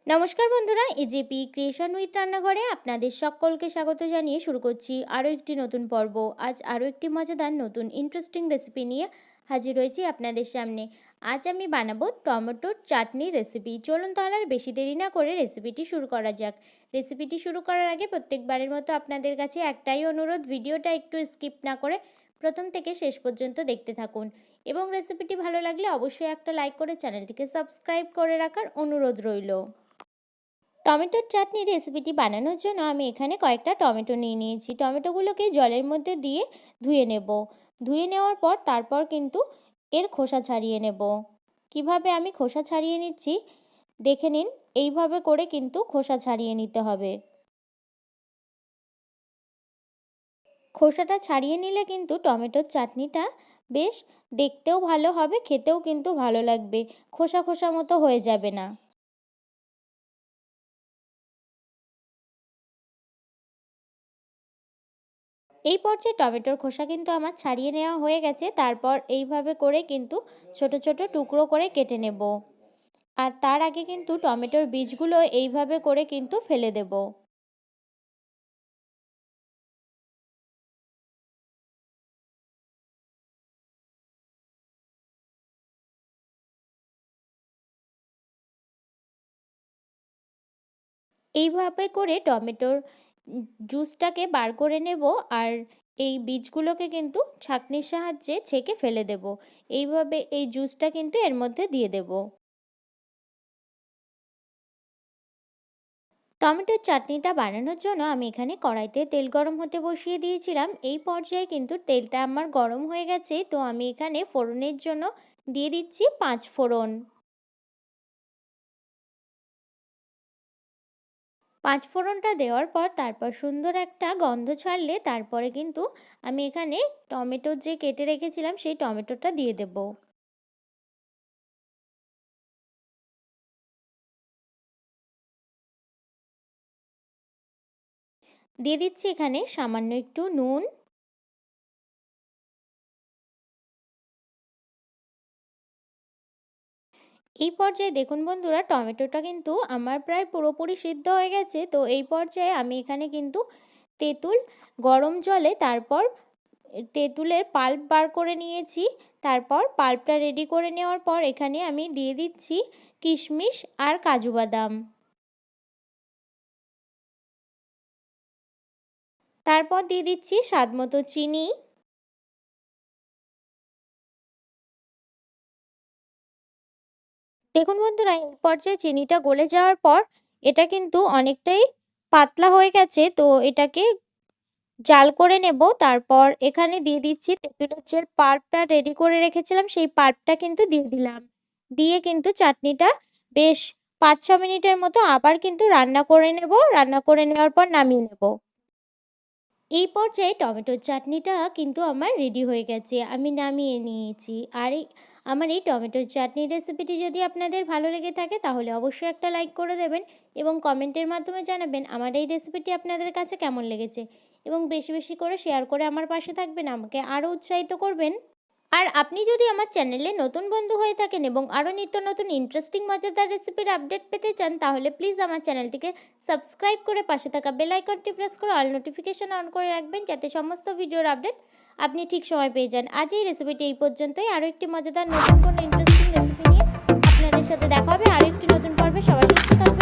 নমস্কার বন্ধুরা, AJP creation with রান্নাঘরে আপনাদের সকলকে স্বাগত জানিয়ে শুরু করছি আরও একটি নতুন পর্ব। আজ আরও একটি মজাদার নতুন ইন্টারেস্টিং রেসিপি নিয়ে হাজির হয়েছি আপনাদের সামনে। আজ আমি বানাবো টমেটোর চাটনি রেসিপি। চলুন তাহলে আর বেশি দেরি না করে রেসিপিটি শুরু করা যাক। রেসিপিটি শুরু করার আগে প্রত্যেকবারের মতো আপনাদের কাছে একটাই অনুরোধ, ভিডিওটা একটু স্কিপ না করে প্রথম থেকে শেষ পর্যন্ত দেখতে থাকুন এবং রেসিপিটি ভালো লাগলে অবশ্যই একটা লাইক করে চ্যানেলটিকে সাবস্ক্রাইব করে রাখার অনুরোধ রইল। টমেটোর চাটনি রেসিপিটি বানানোর জন্য আমি এখানে কয়েকটা টমেটো নিয়ে নিয়েছি। টমেটোগুলোকে জলের মধ্যে দিয়ে ধুয়ে নেব। ধুয়ে নেওয়ার পর তারপর কিন্তু এর খোসা ছাড়িয়ে নেব। কিভাবে আমি খোসা ছাড়িয়ে নিচ্ছি দেখে নিন। এইভাবে করে কিন্তু খোসা ছাড়িয়ে নিতে হবে। খোসাটা ছাড়িয়ে নিলে কিন্তু টমেটোর চাটনিটা বেশ দেখতেও ভালো হবে, খেতেও কিন্তু ভালো লাগবে, খোসা খোসা মতো হয়ে যাবে না। এই পর্যায়ে টমেটোর খোসা কিন্তু আমার ছাড়িয়ে নেওয়া হয়ে গেছে। তারপর এইভাবে করে কিন্তু ছোট ছোট টুকরো করে কেটে নেব। আর তার আগে কিন্তু টমেটোর বীজগুলো এইভাবে করে কিন্তু ফেলে দেব। এইভাবে করে টমেটোর জুসটাকে বার করে নেব আর এই বীজগুলোকে কিন্তু ছাঁকনির সাহায্যে ছেঁকে ফেলে দেব। এইভাবে এই জুসটা কিন্তু এর মধ্যে দিয়ে দেব। টমেটোর চাটনিটা বানানোর জন্য আমি এখানে কড়াইতে তেল গরম হতে বসিয়ে দিয়েছিলাম। এই পর্যায়ে কিন্তু তেলটা আমার গরম হয়ে গেছে, তো আমি এখানে ফোড়নের জন্য দিয়ে দিচ্ছি 5 ফোড়ন। 5 ফোড়নটা দেওয়ার পর তারপর সুন্দর একটা গন্ধ ছাড়লে তারপরে কিন্তু আমি এখানে টমেটো যে কেটে রেখেছিলাম সেই টমেটোটা দিয়ে দেব। দিয়ে দিচ্ছি এখানে সামান্য একটু নুন। এই পর্যায়ে দেখুন বন্ধুরা, টমেটোটা কিন্তু আমার প্রায় পুরোপুরি সিদ্ধ হয়ে গেছে। তো এই পর্যায়ে আমি এখানে কিন্তু তেঁতুল গরম জলে তারপর তেঁতুলের পাল্প বার করে নিয়েছি। তারপর পাল্পটা রেডি করে নেওয়ার পর এখানে আমি দিয়ে দিচ্ছি কিশমিশ আর কাজু বাদাম। তারপর দিয়ে দিচ্ছি স্বাদ মতো চিনি। দেখুন বন্ধুরা, এই পর্যায়ে চিনিটা গলে যাওয়ার পর এটা কিন্তু অনেকটাই পাতলা হয়ে গেছে, তো এটাকে জাল করে নেব। তারপর এখানে দিয়ে দিচ্ছি তেঁতুলের যে পাল্পটা রেডি করে রেখেছিলাম সেই পাল্পটা কিন্তু দিয়ে দিলাম। দিয়ে কিন্তু চাটনিটা বেশ 5-6 মিনিটের মতো আবার কিন্তু রান্না করে নেব। রান্না করে নেওয়ার পর নামিয়ে নেব। এই পর্যায়ে টমেটোর চাটনিটা কিন্তু আমার রেডি হয়ে গেছে, আমি নামিয়ে নিয়েছি। আর আমার এই টমেটোর চাটনির রেসিপিটি যদি আপনাদের ভালো লেগে থাকে তাহলে অবশ্যই একটা লাইক করে দেবেন এবং কমেন্টের মাধ্যমে জানাবেন আমার এই রেসিপিটি আপনাদের কাছে কেমন লেগেছে এবং বেশি বেশি করে শেয়ার করে আমার পাশে থাকবেন, আমাকে আরও উৎসাহিত করবেন। আর আপনি যদি আমার চ্যানেলে নতুন বন্ধু হয়ে থাকেন এবং আরও নিত্য নতুন ইন্টারেস্টিং মজাদার রেসিপির আপডেট পেতে চান তাহলে প্লিজ আমার চ্যানেলটিকে সাবস্ক্রাইব করে পাশে থাকা বেল আইকনটি প্রেস করে অল নোটিফিকেশন অন করে রাখবেন, যাতে সমস্ত ভিডিওর আপডেট আপনি ঠিক সময় পেয়ে যান। আজ এই রেসিপিটি এই পর্যন্তই। আরও একটি মজাদার নতুন কোনো ইন্টারেস্টিং রেসিপি নিয়ে আপনাদের সাথে দেখা হবে আরও একটি নতুন পর্বে। সবাই সুস্থ থাকবেন।